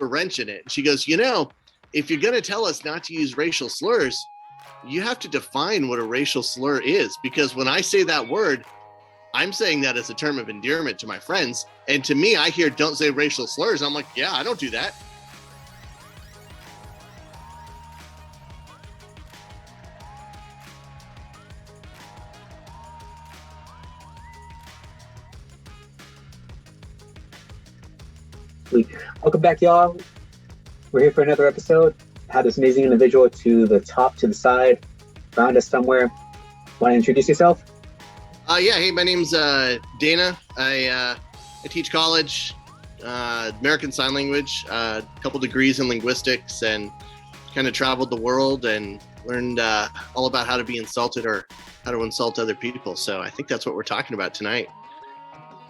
a wrench in it. And she goes, if you're going to tell us not to use racial slurs, you have to define what a racial slur is. Because when I say that word, I'm saying that as a term of endearment to my friends. And to me, I hear don't say racial slurs. I'm like, yeah, I don't do that. Welcome back, y'all. We're here for another episode. Had this amazing individual to the top, to the side, found us somewhere. Want to introduce yourself? Hey, my name's Dana. I teach college, American Sign Language, a couple degrees in linguistics, and kind of traveled the world and learned all about how to be insulted or how to insult other people. So I think that's what we're talking about tonight.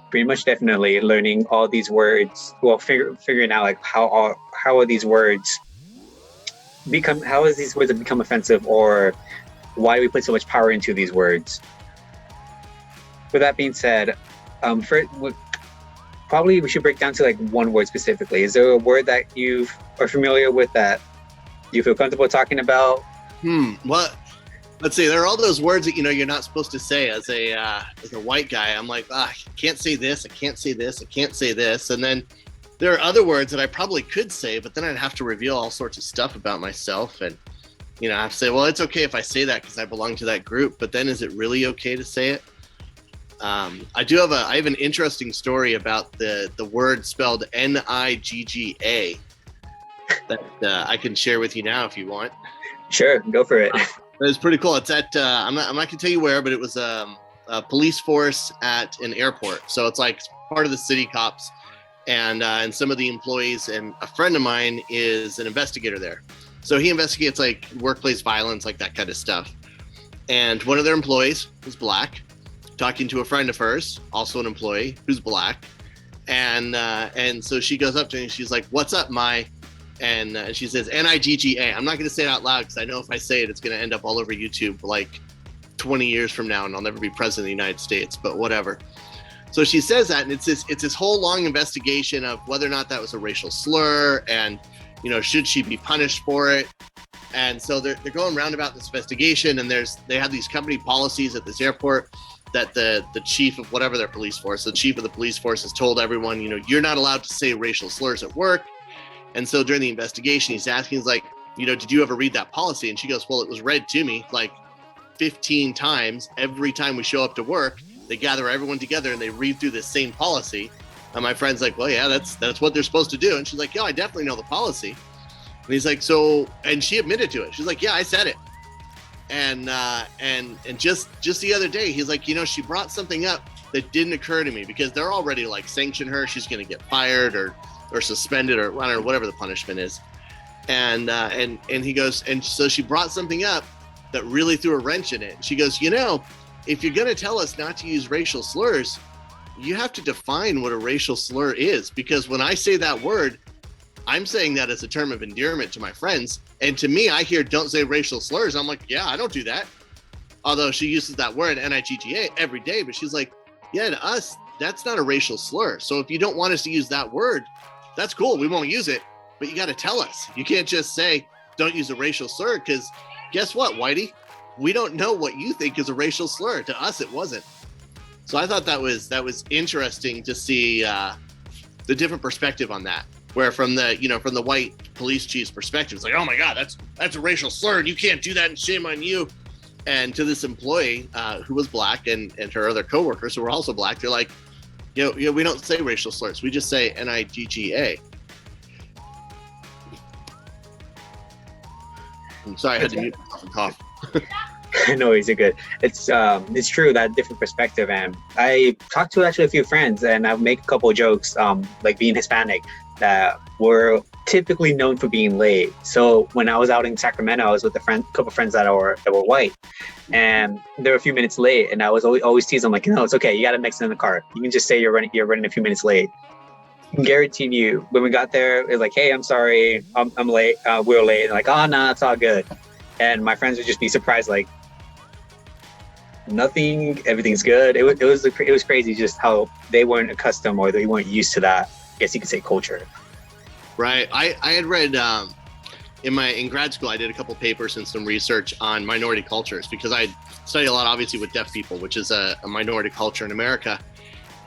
Pretty much, definitely learning all these words. Well, figuring out like how are these words become? How has these words have become offensive, or why do we put so much power into these words? With that being said, probably we should break down to like one word specifically. Is there a word that you are familiar with that you feel comfortable talking about? Well, let's see. There are all those words that you're not supposed to say as a white guy. I'm like, I can't say this. I can't say this. I can't say this. And then there are other words that I probably could say, but then I'd have to reveal all sorts of stuff about myself, and I have to say, well, it's okay if I say that because I belong to that group. But then, is it really okay to say it? I have an interesting story about the word spelled Nigga that I can share with you now if you want. Sure, go for it. It's pretty cool. It's at I'm not going to tell you where, but it was a police force at an airport. So it's like part of the city cops and some of the employees. And a friend of mine is an investigator there. So he investigates like workplace violence, like that kind of stuff. And one of their employees was black, talking to a friend of hers, also an employee who's black. And so she goes up to him and she's like, "What's up, Mai?" And she says, Nigga. I'm not going to say it out loud because I know if I say it, it's going to end up all over YouTube like 20 years from now, and I'll never be president of the United States, but whatever. So she says that, and it's this whole long investigation of whether or not that was a racial slur, and should she be punished for it? And so they're going round about this investigation, and they have these company policies at this airport that the chief of whatever their police force, the chief of the police force has told everyone, you're not allowed to say racial slurs at work. And so during the investigation, he's like, did you ever read that policy? And she goes, well, it was read to me like 15 times. Every time we show up to work, they gather everyone together and they read through this same policy. And my friend's like, well, yeah, that's what they're supposed to do. And she's like, yeah, I definitely know the policy. And he's like, so, and she admitted to it. She's like, yeah, I said it. And just the other day, he's like, she brought something up that didn't occur to me because they're already like sanction her. She's going to get fired or suspended, or I don't know, whatever the punishment is. And he goes, and so she brought something up that really threw a wrench in it. She goes, if you're going to tell us not to use racial slurs, you have to define what a racial slur is. Because when I say that word, I'm saying that as a term of endearment to my friends. And to me, I hear don't say racial slurs. I'm like, yeah, I don't do that. Although she uses that word, Nigga, every day. But she's like, yeah, to us, that's not a racial slur. So if you don't want us to use that word, that's cool. We won't use it. But you got to tell us. You can't just say, don't use a racial slur, because guess what, Whitey? We don't know what you think is a racial slur. To us, it wasn't. So I thought that was interesting to see the different perspective on that. Where from the white police chief's perspective, it's like, oh my God, that's a racial slur, and you can't do that, and shame on you. And to this employee who was black and her other coworkers who were also black, they're like, we don't say racial slurs. We just say Nigga. I'm sorry, I had to mute myself and cough. No, you're good. It's true, that different perspective. And I talked to actually a few friends, and I make a couple of jokes, like being Hispanic, that were typically known for being late. So when I was out in Sacramento, I was with a couple of friends that were white, and they were a few minutes late. And I was always tease them like, it's okay. You got to mix it in the car. You can just say you're running a few minutes late. I can guarantee you, when we got there, it was like, hey, I'm sorry, I'm late. We were late. And like, oh no, it's all good. And my friends would just be surprised, like, nothing, everything's good. It was crazy just how they weren't accustomed, or they weren't used to that, I guess you could say, culture. Right. I had read in grad school, I did a couple papers and some research on minority cultures because I study a lot, obviously, with deaf people, which is a minority culture in America.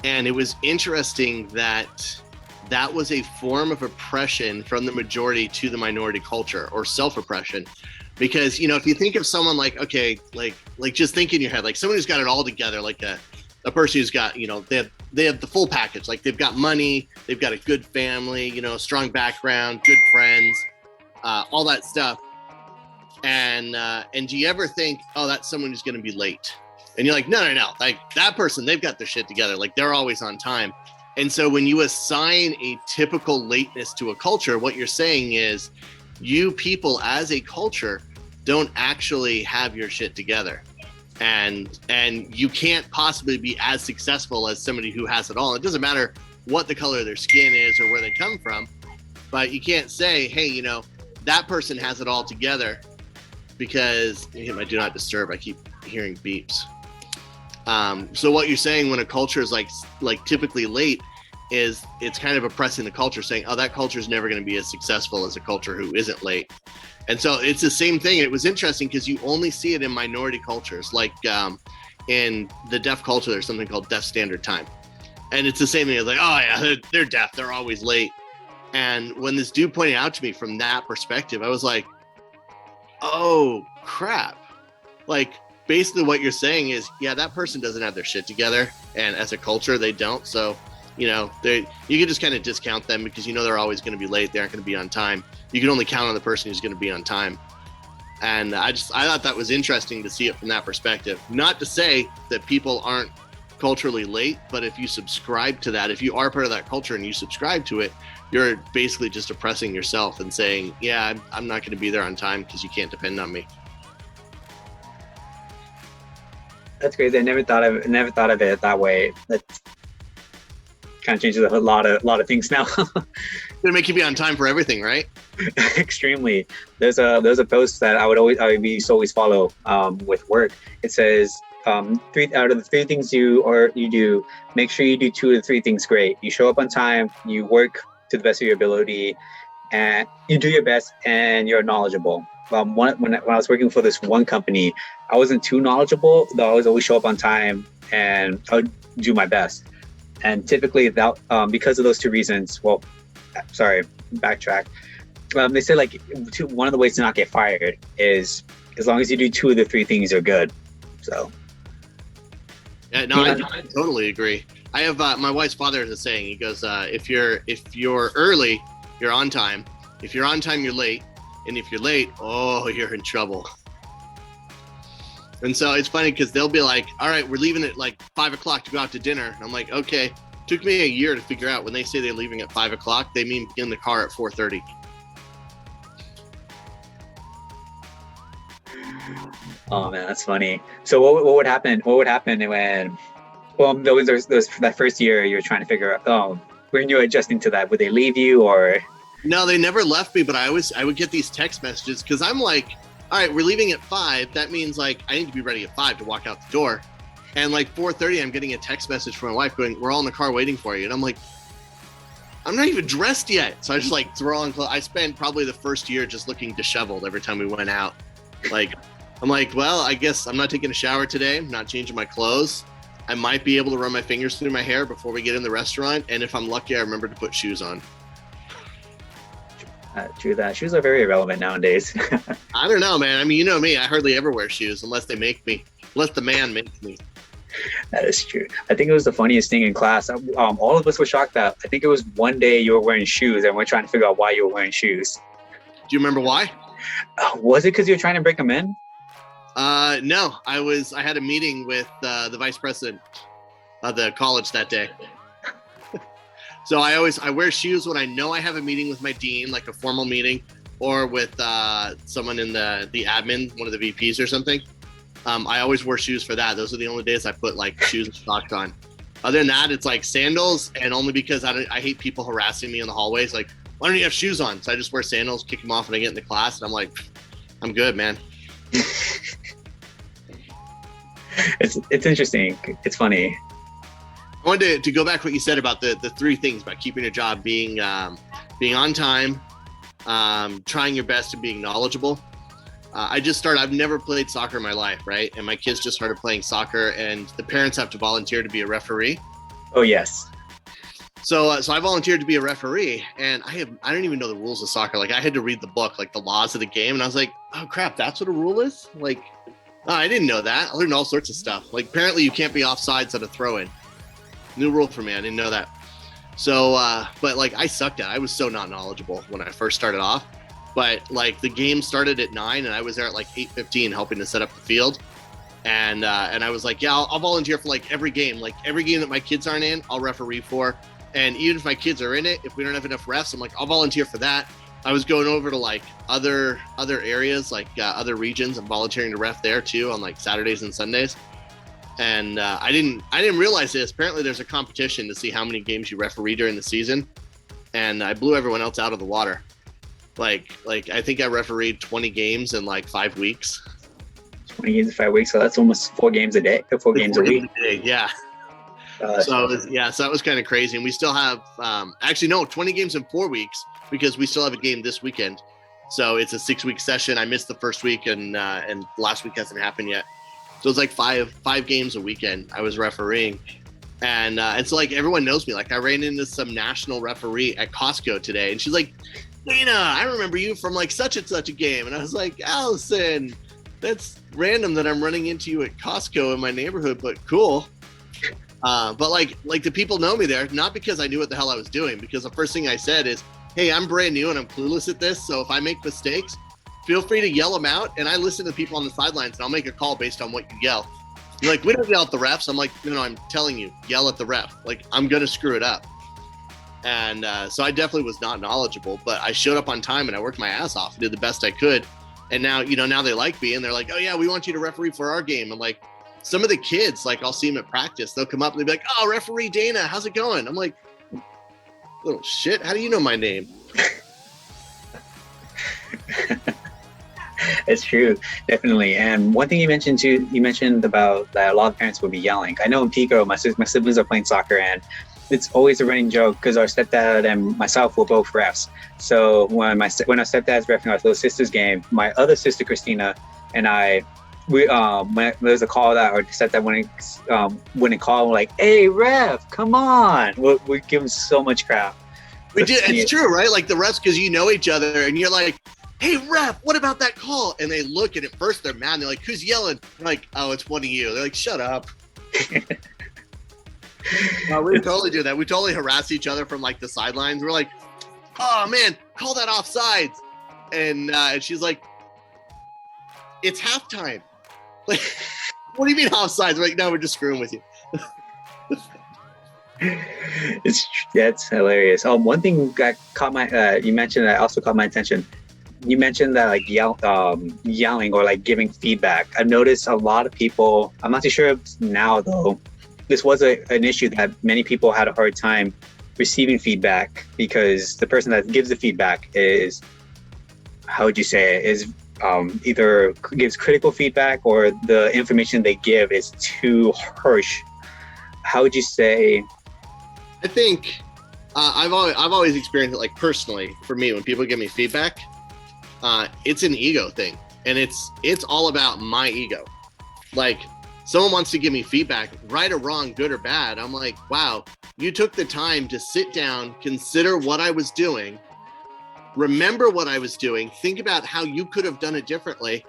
And it was interesting that that was a form of oppression from the majority to the minority culture, or self-oppression. Because, if you think of someone like, okay, like just think in your head, like someone who's got it all together, like a person who's got, they have the full package, like they've got money, they've got a good family, strong background, good friends, all that stuff. And do you ever think, oh, that's someone who's going to be late? And you're like, no, like that person, they've got their shit together, like they're always on time. And so when you assign a typical lateness to a culture, what you're saying is you people as a culture don't actually have your shit together. And you can't possibly be as successful as somebody who has it all. It doesn't matter what the color of their skin is or where they come from, but you can't say, hey, that person has it all together, because I hit my do not disturb. I keep hearing beeps. So what you're saying when a culture is like typically late is it's kind of oppressing the culture, saying, oh, that culture is never going to be as successful as a culture who isn't late. And so it's the same thing. It was interesting because you only see it in minority cultures. Like in the deaf culture, there's something called deaf standard time. And it's the same thing. It's like, oh yeah, they're deaf. They're always late. And when this dude pointed out to me from that perspective, I was like, oh crap. Like basically what you're saying is, yeah, that person doesn't have their shit together. And as a culture, they don't. So, you can just kind of discount them because they're always going to be late. They aren't going to be on time. You can only count on the person who's going to be on time. And I thought that was interesting to see it from that perspective. Not to say that people aren't culturally late, but if you subscribe to that, if you are part of that culture and you subscribe to it, you're basically just oppressing yourself and saying, yeah, I'm not going to be there on time because you can't depend on me. That's crazy. I never thought of it that way. That kind of changes a lot of things now. It's gonna make you be on time for everything, right? Extremely. There's a post that I would always follow with work. It says 3 out of the 3 things you do, make sure you do 2 of the 3 things great. You show up on time, you work to the best of your ability, and you do your best, and you're knowledgeable. When I was working for this one company, I wasn't too knowledgeable, though I was always show up on time and I would do my best. And typically that because of those 2 reasons, sorry, backtrack. They said one of the ways to not get fired is as long as you do 2 of the 3 things, you're good. So. Yeah, no, I totally agree. I have my wife's father has a saying. He goes, if you're early, you're on time. If you're on time, you're late. And if you're late, oh, you're in trouble. And so it's funny because they'll be like, all right, we're leaving at 5 o'clock to go out to dinner. And I'm like, okay. Took me a year to figure out when they say they're leaving at 5 o'clock, they mean in the car at 4:30. Oh man, that's funny. So what would happen? What would happen when? Well, those that first year you're trying to figure out. Oh, when you're adjusting to that, would they leave you or? No, they never left me, but I would get these text messages because I'm like, all right, we're leaving at 5. That means I need to be ready at 5 to walk out the door. And 4:30, I'm getting a text message from my wife going, we're all in the car waiting for you. And I'm like, I'm not even dressed yet. So I just throw on clothes. I spent probably the first year just looking disheveled every time we went out. I'm like, well, I guess I'm not taking a shower today. I'm not changing my clothes. I might be able to run my fingers through my hair before we get in the restaurant. And if I'm lucky, I remember to put shoes on. True that. Shoes are very irrelevant nowadays. I don't know, man. I mean, you know me. I hardly ever wear shoes unless they make me. Unless the man makes me. That is true. I think it was the funniest thing in class. All of us were shocked that I think it was one day you were wearing shoes and we're trying to figure out why you were wearing shoes. Do you remember why? Was it because you were trying to break them in? No, I had a meeting with the vice president of the college that day. So I wear shoes when I know I have a meeting with my dean, like a formal meeting, or with someone in the admin, one of the VPs or something. I always wear shoes for that. Those are the only days I put shoes and socks on. Other than that, it's sandals, and only because I hate people harassing me in the hallways. Why don't you have shoes on? So I just wear sandals, kick them off when I get into class, and I'm like, I'm good, man. It's interesting. It's funny. I wanted to go back to what you said about the 3 things about keeping a job, being being on time, trying your best and being knowledgeable. I've never played soccer in my life, right? And my kids just started playing soccer, and the parents have to volunteer to be a referee. Oh, yes. So I volunteered to be a referee, and I don't even know the rules of soccer. Like, I had to read the book, like the laws of the game, and I was like, oh crap, that's what a rule is? Like, oh, I didn't know that. I learned all sorts of stuff. Like, apparently you can't be offsides at a throw-in. New rule for me. I didn't know that. So, but like, I sucked at it. I was so not knowledgeable when I first started off. But like, the game started at 9, and I was there at like 8:15 helping to set up the field. And I was like, yeah, I'll volunteer for like every game. Like, every game that my kids aren't in, I'll referee for. And even if my kids are in it, if we don't have enough refs, I'm like, I'll volunteer for that. I was going over to like other areas, like other regions. I'm volunteering to ref there too on like Saturdays and Sundays. And I didn't realize this. Apparently, there's a competition to see how many games you referee during the season, and I blew everyone else out of the water. Like I think I refereed 20 games in like 5 weeks. 20 games in 5 weeks, so that's almost 4 games a day, 4 games a week. Yeah. So that was kind of crazy, and we still have 20 games in 4 weeks because we still have a game this weekend. So it's a 6-week session. I missed the first week, and last week hasn't happened yet. So it's like five games a weekend I was refereeing. And so like everyone knows me. Like I ran into some national referee at Costco today, and she's like, Dana, I remember you from like such and such a game. And I was like, Allison, that's random that I'm running into you at Costco in my neighborhood, but cool. But like the people know me there, not because I knew what the hell I was doing, because the first thing I said is, hey, I'm brand new and I'm clueless at this. So if I make mistakes, feel free to yell them out. And I listen to people on the sidelines, and I'll make a call based on what you yell. You're like, we don't yell at the refs. I'm like, no, I'm telling you, yell at the ref. Like, I'm going to screw it up. And so I definitely was not knowledgeable, but I showed up on time and I worked my ass off and did the best I could. And now, now they like me and they're like, oh yeah, we want you to referee for our game. And like some of the kids, like I'll see them at practice. They'll come up and they'll be like, oh, referee Dana, how's it going? I'm like, little shit, how do you know my name? It's true, definitely. And one thing you mentioned too, about that a lot of parents will be yelling. I know in Pico, my siblings are playing soccer, and it's always a running joke because our stepdad and myself were both refs. So when our stepdad's reffing our little sister's game, my other sister Christina and I, when there's a call that our stepdad wouldn't call, we're like, "Hey ref, come on!" We give him so much crap. We do. It's true, right? Like the refs, because you know each other, and you're like, hey ref, what about that call? And they look, and at first they're mad. And they're like, who's yelling? I'm like, oh, it's one of you. They're like, shut up. No, we totally do that. We totally harass each other from like the sidelines. We're like, oh man, call that offsides. And she's like, it's halftime. Like, what do you mean offsides? We're like, no, we're just screwing with you. That's hilarious. One thing that caught my you mentioned that also caught my attention. You mentioned that like yelling or like giving feedback. I've noticed a lot of people, I'm not too sure now though, this was an issue that many people had a hard time receiving feedback because the person that gives the feedback is, how would you say it, is either gives critical feedback or the information they give is too harsh. How would you say? I think I've always experienced it like personally for me when people give me feedback. It's an ego thing, and it's all about my ego. Like someone wants to give me feedback, right or wrong, good or bad. I'm like, wow, you took the time to sit down, consider what I was doing, remember what I was doing, think about how you could have done it differently.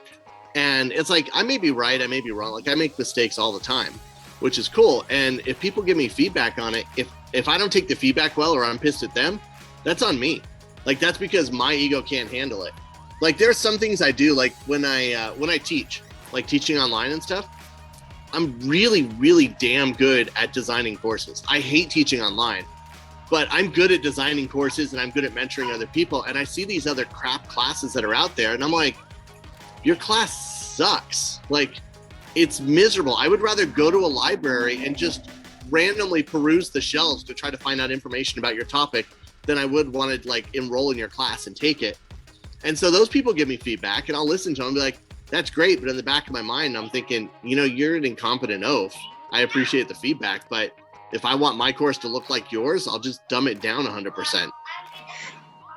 And it's like, I may be right, I may be wrong. Like I make mistakes all the time, which is cool. And if people give me feedback on it, if I don't take the feedback well, or I'm pissed at them, that's on me. Like that's because my ego can't handle it. Like there's some things I do, like when I teach, like teaching online and stuff, I'm really, really damn good at designing courses. I hate teaching online, but I'm good at designing courses and I'm good at mentoring other people. And I see these other crap classes that are out there and I'm like, your class sucks. Like it's miserable. I would rather go to a library and just randomly peruse the shelves to try to find out information about your topic than I would want to like enroll in your class and take it. And so those people give me feedback and I'll listen to them and be like, that's great. But in the back of my mind, I'm thinking, you're an incompetent oaf. I appreciate the feedback, but if I want my course to look like yours, I'll just dumb it down 100%.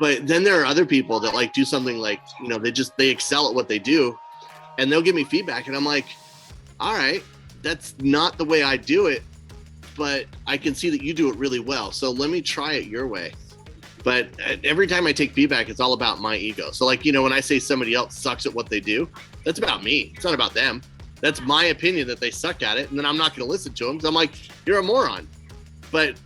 But then there are other people that like do something like, you know, they excel at what they do, and they'll give me feedback, and I'm like, all right, that's not the way I do it, but I can see that you do it really well, so let me try it your way. But every time I take feedback, it's all about my ego. So like, you know, when I say somebody else sucks at what they do, that's about me. It's not about them. That's my opinion that they suck at it. And then I'm not going to listen to them because I'm like, you're a moron. But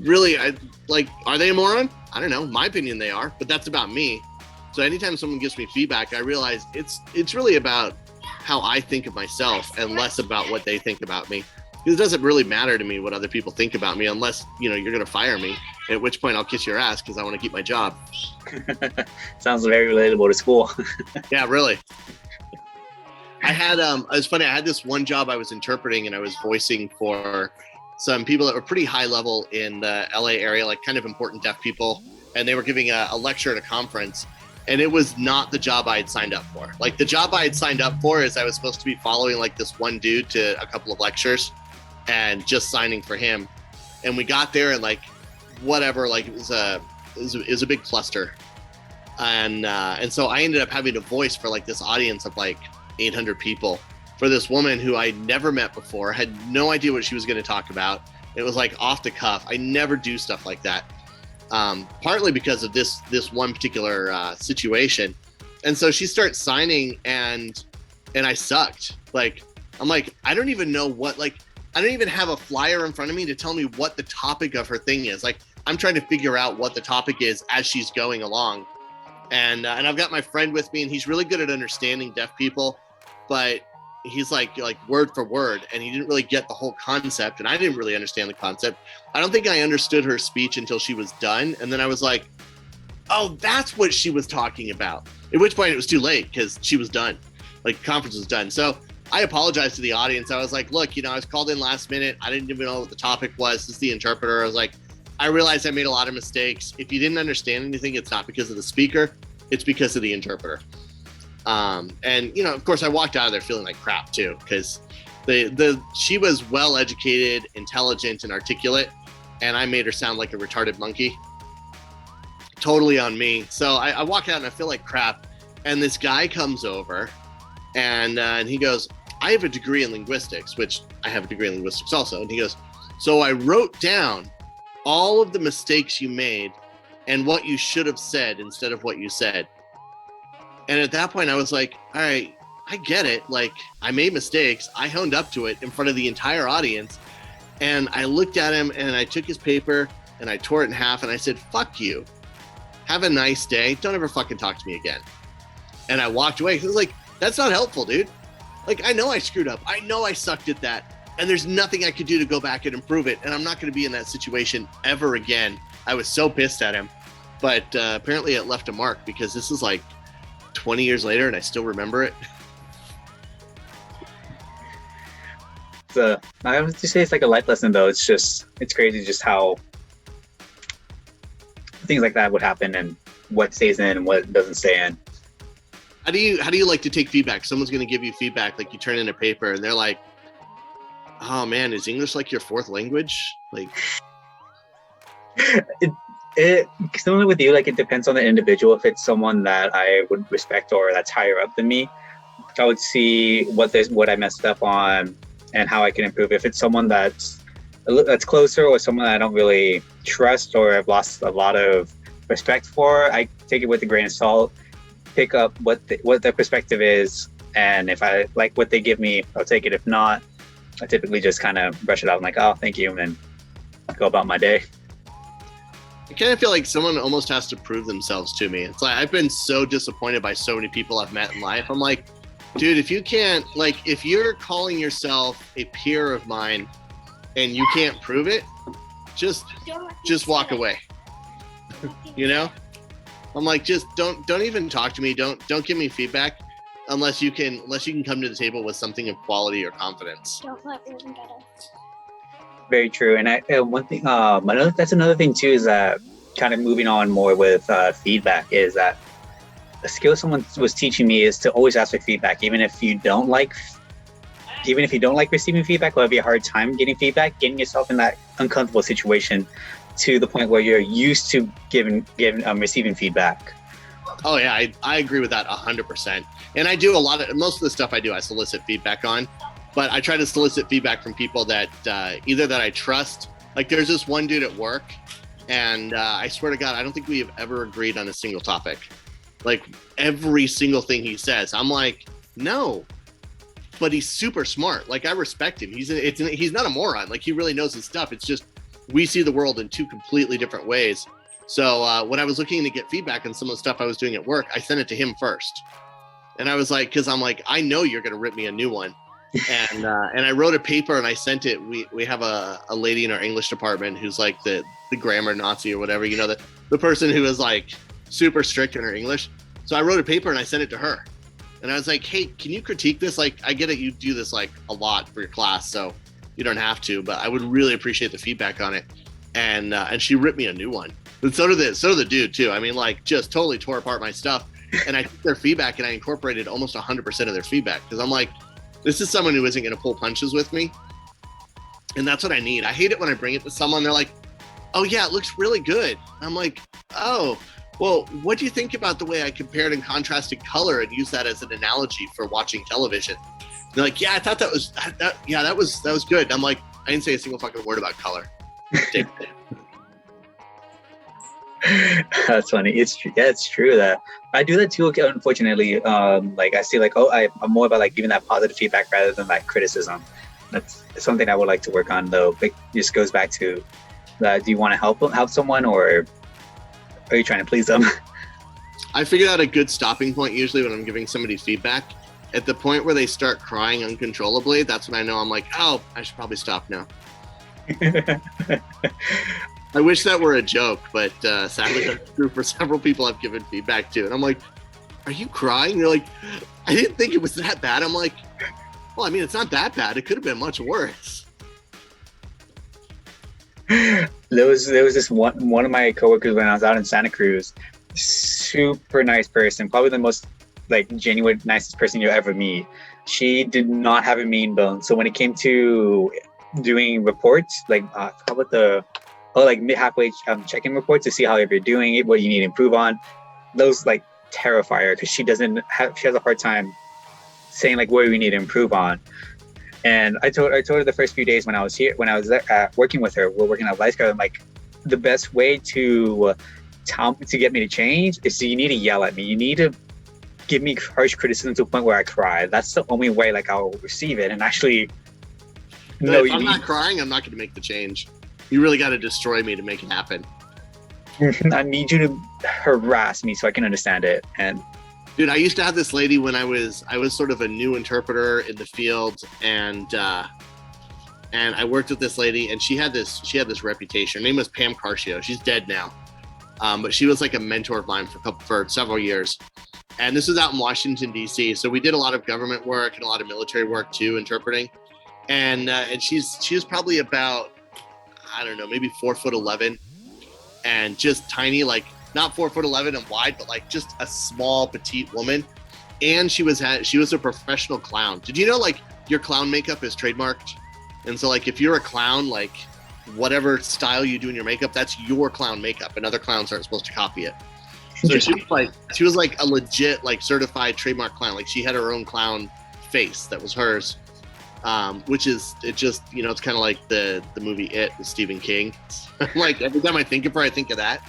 really, are they a moron? I don't know. My opinion, they are, but that's about me. So anytime someone gives me feedback, I realize it's really about how I think of myself and less about what they think about me. It doesn't really matter to me what other people think about me unless, you know, you're going to fire me, at which point I'll kiss your ass because I want to keep my job. Sounds very relatable to school. Yeah, really. I had, it was funny. I had this one job I was interpreting, and I was voicing for some people that were pretty high level in the LA area, like kind of important deaf people. And they were giving a lecture at a conference, and it was not the job I had signed up for. Like the job I had signed up for is I was supposed to be following like this one dude to a couple of lectures and just signing for him. And we got there and like, whatever, like it was a big cluster. And so I ended up having a voice for like this audience of like 800 people for this woman who I never met before, had no idea what she was going to talk about. It was like off the cuff. I never do stuff like that. Partly because of this one particular situation. And so she starts signing and I sucked. Like, I'm like, I don't even know what, like, I don't even have a flyer in front of me to tell me what the topic of her thing is. Like, I'm trying to figure out what the topic is as she's going along. And I've got my friend with me, and he's really good at understanding deaf people, but he's like word for word, and he didn't really get the whole concept, and I didn't really understand the concept. I don't think I understood her speech until she was done, and then I was like, oh, that's what she was talking about. At which point it was too late because she was done. Like, conference was done. So I apologized to the audience. I was like, look, you know, I was called in last minute. I didn't even know what the topic was. This is the interpreter. I was like, I realized I made a lot of mistakes. If you didn't understand anything, it's not because of the speaker. It's because of the interpreter. And, you know, of course, I walked out of there feeling like crap, too, because she was well-educated, intelligent, and articulate, and I made her sound like a retarded monkey. Totally on me. So I walk out and I feel like crap. And this guy comes over and he goes, I have a degree in linguistics, which I have a degree in linguistics also. And he goes, so I wrote down all of the mistakes you made and what you should have said instead of what you said. And at that point I was like, all right, I get it. Like, I made mistakes. I honed up to it in front of the entire audience. And I looked at him and I took his paper and I tore it in half and I said, fuck you. Have a nice day. Don't ever fucking talk to me again. And I walked away. It was like, that's not helpful, dude. Like, I know I screwed up. I know I sucked at that. And there's nothing I could do to go back and improve it. And I'm not going to be in that situation ever again. I was so pissed at him. But apparently it left a mark because this is like 20 years later and I still remember it. So I would just say it's like a life lesson, though. It's crazy just how things like that would happen and what stays in and what doesn't stay in. How do you like to take feedback? Someone's going to give you feedback, like you turn in a paper and they're like, oh man, is English like your fourth language? Like, it similar with you, like it depends on the individual. If it's someone that I would respect or that's higher up than me, I would see what I messed up on and how I can improve. If it's someone that's closer or someone I don't really trust or I've lost a lot of respect for, I take it with a grain of salt, pick up what their perspective is, and if I like what they give me, I'll take it. If not, I typically just kind of brush it off. I'm like, oh, thank you, and then go about my day. I kind of feel like someone almost has to prove themselves to me. It's like I've been so disappointed by so many people I've met in life. I'm like, dude, if you can't, like, if you're calling yourself a peer of mine and you can't prove it, just walk away. You know? I'm like, just don't even talk to me. Don't give me feedback unless you can come to the table with something of quality or confidence. Don't let me get it. Very true. And one thing, that's another thing too, is that kind of moving on more with feedback, is that a skill someone was teaching me is to always ask for feedback, even if you don't like receiving feedback, or have a hard time getting feedback, getting yourself in that uncomfortable situation. to the point where you're used to receiving feedback. Oh yeah, I agree with that 100%. And I do most of the stuff I do, I solicit feedback on, but I try to solicit feedback from people that either that I trust. Like there's this one dude at work, and I swear to God, I don't think we have ever agreed on a single topic. Like every single thing he says, I'm like, no, but he's super smart. Like I respect him. He's not a moron. Like he really knows his stuff. It's just, we see the world in two completely different ways. So when I was looking to get feedback on some of the stuff I was doing at work, I sent it to him first. And I was like, because I'm like, I know you're going to rip me a new one. And I wrote a paper and I sent it. We have a lady in our English department who's like the grammar Nazi or whatever, you know, the person who is like super strict in her English. So I wrote a paper and I sent it to her. And I was like, hey, can you critique this? Like, I get it. You do this like a lot for your class, so you don't have to, but I would really appreciate the feedback on it. And she ripped me a new one. But so did the dude too. I mean, like just totally tore apart my stuff. And I took their feedback and I incorporated almost 100% of their feedback. Because I'm like, this is someone who isn't going to pull punches with me. And that's what I need. I hate it when I bring it to someone. They're like, oh yeah, it looks really good. I'm like, oh, well, what do you think about the way I compared and contrasted color and use that as an analogy for watching television? They're like, yeah, I thought that was good. I'm like, I didn't say a single fucking word about color. That's funny. It's true that I do that too. Unfortunately, like I see, like, I'm more about like giving that positive feedback rather than like criticism. That's something I would like to work on, though. It just goes back to that. Do you want to help someone, or are you trying to please them? I figured out a good stopping point usually when I'm giving somebody feedback. At the point where they start crying uncontrollably, that's when I know I'm like, oh, I should probably stop now. I wish that were a joke, but sadly that's true for several people I've given feedback to. And I'm like, are you crying? They're like, I didn't think it was that bad. I'm like, well, I mean, it's not that bad. It could have been much worse. There was this one of my coworkers when I was out in Santa Cruz, super nice person, probably the most like genuine nicest person you'll ever meet. She did not have a mean bone. So when it came to doing reports, like how about halfway check-in reports to see how you're doing it, what you need to improve on, those like terrify her because she has a hard time saying like where we need to improve on. And I told her the first few days when I was there, working with her, we're working at Lifeguard. I'm like, the best way to get me to change is you need to yell at me. You need to give me harsh criticism to the point where I cry. That's the only way like I'll receive it. And actually, if I'm not crying, I'm not going to make the change. You really got to destroy me to make it happen. I need you to harass me so I can understand it. And dude, I used to have this lady when I was sort of a new interpreter in the field, and I worked with this lady, and she had this reputation. Her name was Pam Carcio. She's dead now, but she was like a mentor of mine for several years. And this was out in Washington D.C. So we did a lot of government work and a lot of military work too, interpreting. And she was probably about, I don't know, maybe 4'11", and just tiny, like not 4'11" and wide, but like just a small petite woman. And she was a professional clown. Did you know like your clown makeup is trademarked? And so like if you're a clown, like whatever style you do in your makeup, that's your clown makeup, and other clowns aren't supposed to copy it. So she was like a legit like certified trademark clown. Like she had her own clown face that was hers. Which is, it just, you know, it's kind of like the movie It with Stephen King. Like every time I think of her, I think of that.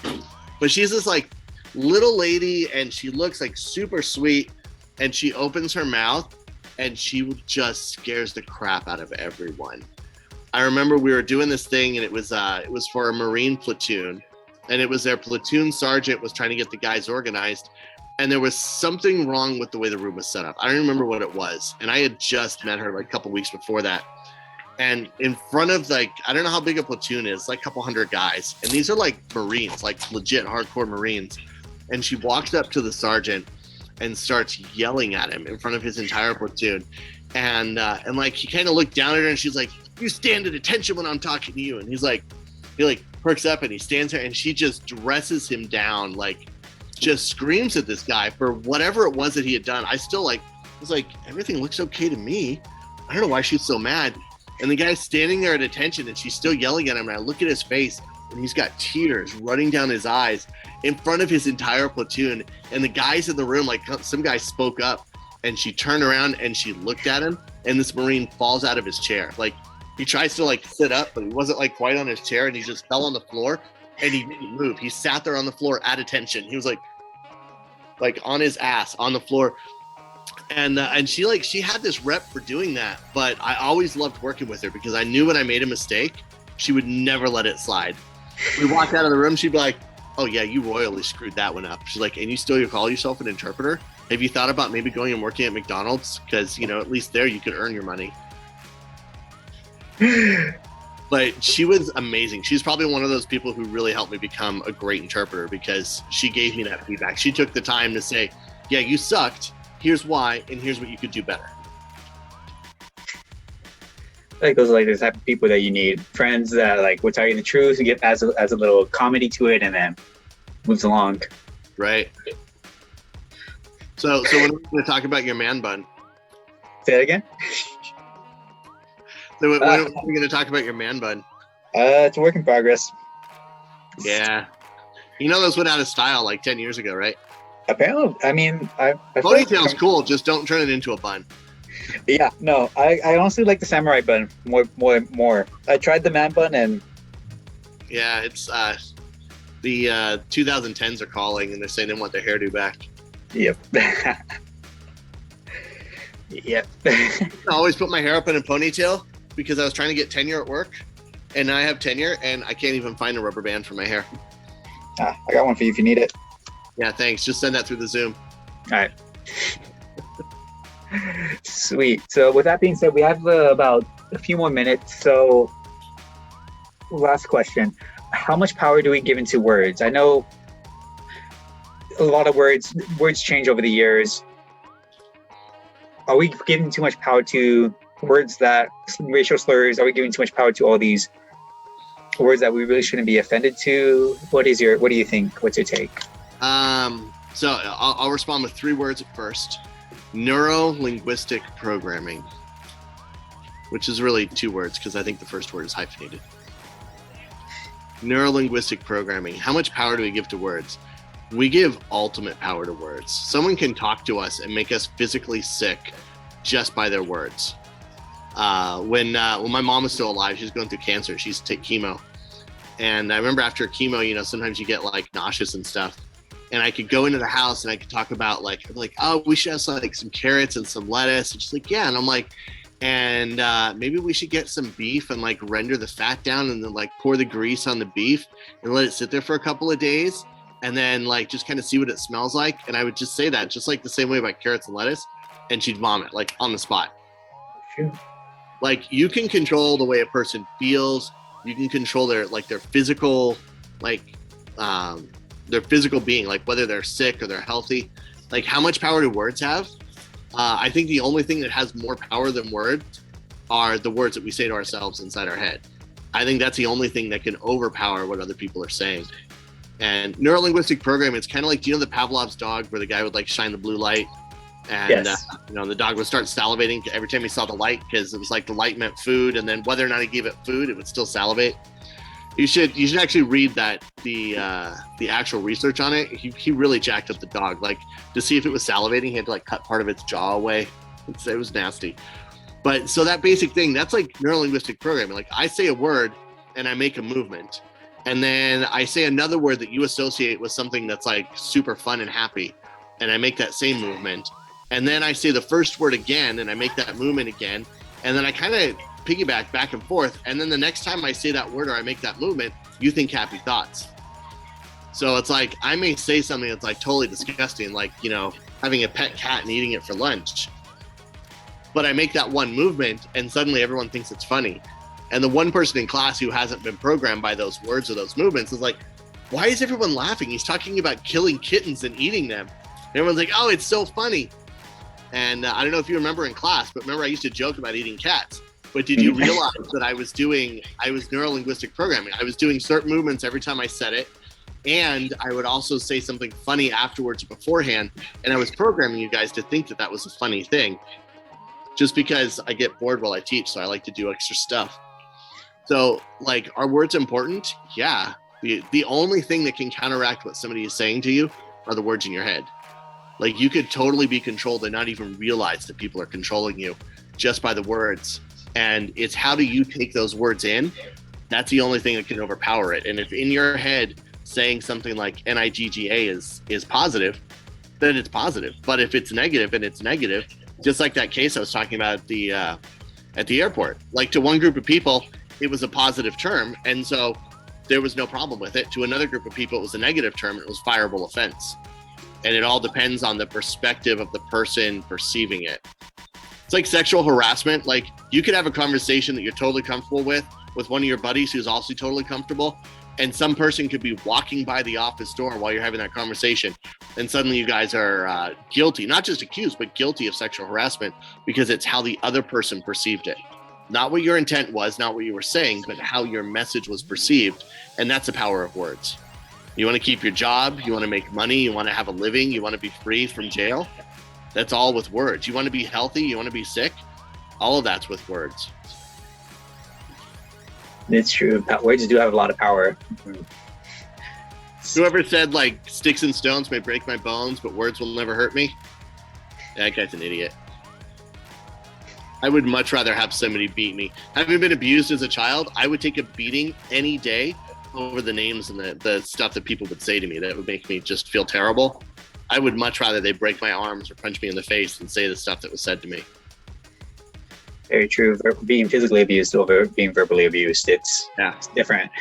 But she's this like little lady, and she looks like super sweet, and she opens her mouth and she just scares the crap out of everyone. I remember we were doing this thing, and it was for a Marine platoon, and it was their platoon sergeant was trying to get the guys organized. And there was something wrong with the way the room was set up. I don't remember what it was. And I had just met her like a couple weeks before that. And in front of like, I don't know how big a platoon is, like a couple hundred guys. And these are like Marines, like legit hardcore Marines. And she walks up to the sergeant and starts yelling at him in front of his entire platoon. And like, he kind of looked down at her, and she's like, you stand at attention when I'm talking to you. And he like perks up, and he stands there, and she just dresses him down, like, just screams at this guy for whatever it was that he had done. I still was like, everything looks okay to me. I don't know why she's so mad. And the guy's standing there at attention, and she's still yelling at him. And I look at his face, and he's got tears running down his eyes in front of his entire platoon. And the guys in the room, like some guy spoke up, and she turned around and she looked at him, and this Marine falls out of his chair. Like he tries to like sit up, but he wasn't like quite on his chair, and he just fell on the floor, and he didn't move. He sat there on the floor at attention. He was like on his ass on the floor. And she had this rep for doing that, but I always loved working with her because I knew when I made a mistake, she would never let it slide. We walked out of the room, she'd be like, "Oh yeah, you royally screwed that one up." She's like, "And you still call yourself an interpreter? Have you thought about maybe going and working at McDonald's? Because, at least there you could earn your money." But she was amazing. She's probably one of those people who really helped me become a great interpreter because she gave me that feedback. She took the time to say, "Yeah, you sucked. Here's why, and here's what you could do better." Like those are like the type of people that you need. Friends that like will tell you the truth and give as a little comedy to it, and then moves along. Right. So when we're going to talk about your man bun. Say that again. So when are we going to talk about your man bun? It's a work in progress. Yeah. Those went out of style like 10 years ago, right? Apparently, I mean, I ponytail's cool. Just don't turn it into a bun. Yeah, no, I honestly like the samurai bun more. I tried the man bun and. Yeah, it's the 2010s are calling and they're saying they want their hairdo back. Yep. Yep. I always put my hair up in a ponytail because I was trying to get tenure at work, and I have tenure and I can't even find a rubber band for my hair. I got one for you if you need it. Yeah, thanks. Just send that through the Zoom. All right. Sweet. So with that being said, we have about a few more minutes. So last question. How much power do we give into words? I know a lot of words change over the years. Are we giving too much power to words that racial slurs? Are we giving too much power to all these words that we really shouldn't be offended to? What do you think? What's your take? So I'll respond with 3 words at first. Neuro-linguistic programming, which is really 2 words because I think the first word is hyphenated. Neuro-linguistic programming. How much power do we give to words? We give ultimate power to words. Someone can talk to us and make us physically sick just by their words. When my mom was still alive, she was going through cancer. She used to take chemo. And I remember after chemo, sometimes you get like nauseous and stuff. And I could go into the house and I could talk about like, oh, we should have like some carrots and some lettuce. And she's like, yeah. And I'm like, and maybe we should get some beef and like render the fat down and then like pour the grease on the beef and let it sit there for a couple of days. And then like just kind of see what it smells like. And I would just say that just like the same way about carrots and lettuce. And she'd vomit like on the spot. Sure. Like you can control the way a person feels. You can control their physical, their physical being, like whether they're sick or they're healthy. Like how much power do words have? I think the only thing that has more power than words are the words that we say to ourselves inside our head. I think that's the only thing that can overpower what other people are saying. And neuro-linguistic programming, it's kind of like, do you know the Pavlov's dog where the guy would like shine the blue light and yes. The dog would start salivating every time he saw the light because it was like the light meant food, and then whether or not he gave it food, it would still salivate. You should actually read that the actual research on it. He really jacked up the dog, like to see if it was salivating. He had to like cut part of its jaw away. It was nasty. But so that basic thing, that's like neuro-linguistic programming. Like I say a word and I make a movement. And then I say another word that you associate with something that's like super fun and happy. And I make that same movement. And then I say the first word again and I make that movement again. And then I kind of piggyback back and forth. And then the next time I say that word or I make that movement, you think happy thoughts. So it's like, I may say something that's like totally disgusting, like, having a pet cat and eating it for lunch. But I make that one movement and suddenly everyone thinks it's funny. And the one person in class who hasn't been programmed by those words or those movements is like, why is everyone laughing? He's talking about killing kittens and eating them. And everyone's like, oh, it's so funny. And I don't know if you remember in class, but remember I used to joke about eating cats. But did you realize that I was neuro-linguistic programming? I was doing certain movements every time I said it. And I would also say something funny afterwards or beforehand. And I was programming you guys to think that that was a funny thing. Just because I get bored while I teach, so I like to do extra stuff. So like, are words important? Yeah. The only thing that can counteract what somebody is saying to you are the words in your head. Like, you could totally be controlled and not even realize that people are controlling you just by the words. And it's how do you take those words in? That's the only thing that can overpower it. And if in your head saying something like NIGGA is positive, then it's positive. But if it's negative, and it's negative, just like that case I was talking about at the airport, like, to one group of people, it was a positive term. And so there was no problem with it. To another group of people, it was a negative term. It was a fireable offense. And it all depends on the perspective of the person perceiving it. It's like sexual harassment. Like, you could have a conversation that you're totally comfortable with one of your buddies who's also totally comfortable. And some person could be walking by the office door while you're having that conversation. And suddenly you guys are guilty, not just accused, but guilty of sexual harassment, because it's how the other person perceived it. Not what your intent was, not what you were saying, but how your message was perceived. And that's the power of words. You want to keep your job, you want to make money, you want to have a living, you want to be free from jail. That's all with words. You want to be healthy, you want to be sick. All of that's with words. It's true. Words do have a lot of power. Whoever said, like, sticks and stones may break my bones, but words will never hurt me? That guy's an idiot. I would much rather have somebody beat me. Having been abused as a child, I would take a beating any day over the names and the stuff that people would say to me that would make me just feel terrible. I would much rather they break my arms or punch me in the face than say the stuff that was said to me. Very true. Being physically abused over being verbally abused, it's different.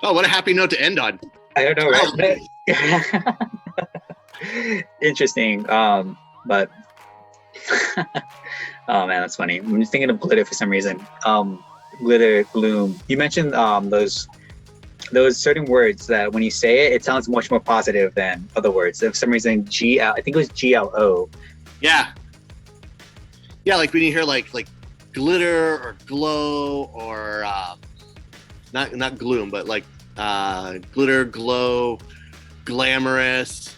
Oh, what a happy note to end on. I don't know, right? Interesting. But oh man, that's funny. I'm just thinking of glitter for some reason. Glitter, gloom. You mentioned those certain words that when you say it, it sounds much more positive than other words. For some reason, I think it was GLO. Yeah. Yeah, like when you hear like glitter or glow or not gloom, but like glitter, glow, glamorous.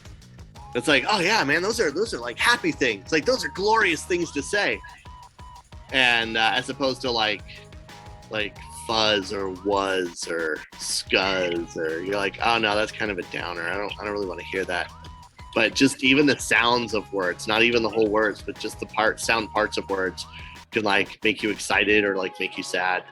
It's like, oh yeah, man, those are like happy things. Like, those are glorious things to say. And as opposed to like fuzz or was or scuzz, or you're like, oh no, that's kind of a downer. I don't really want to hear that. But just even the sounds of words, not even the whole words, but just the sound parts of words can like make you excited or like make you sad.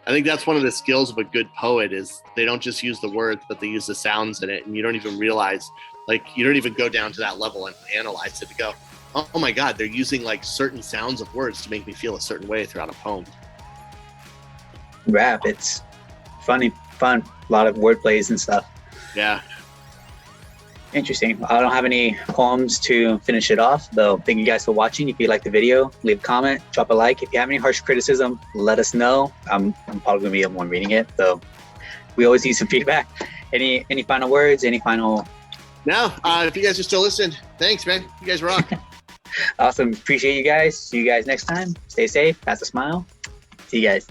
I think that's one of the skills of a good poet, is they don't just use the words, but they use the sounds in it. And you don't even realize, like, you don't even go down to that level and analyze it to go, oh my God, they're using like certain sounds of words to make me feel a certain way throughout a poem. Rap, it's fun, a lot of word plays and stuff. Yeah. Interesting. I don't have any poems to finish it off, though. Thank you guys for watching. If you liked the video, leave a comment, drop a like. If you have any harsh criticism, let us know. I'm probably gonna be the one reading it, so we always need some feedback. Any final words? Any final? No. If you guys are still listening, thanks, man. You guys rock. Awesome. Appreciate you guys. See you guys next time. Stay safe. Pass a smile. See you guys.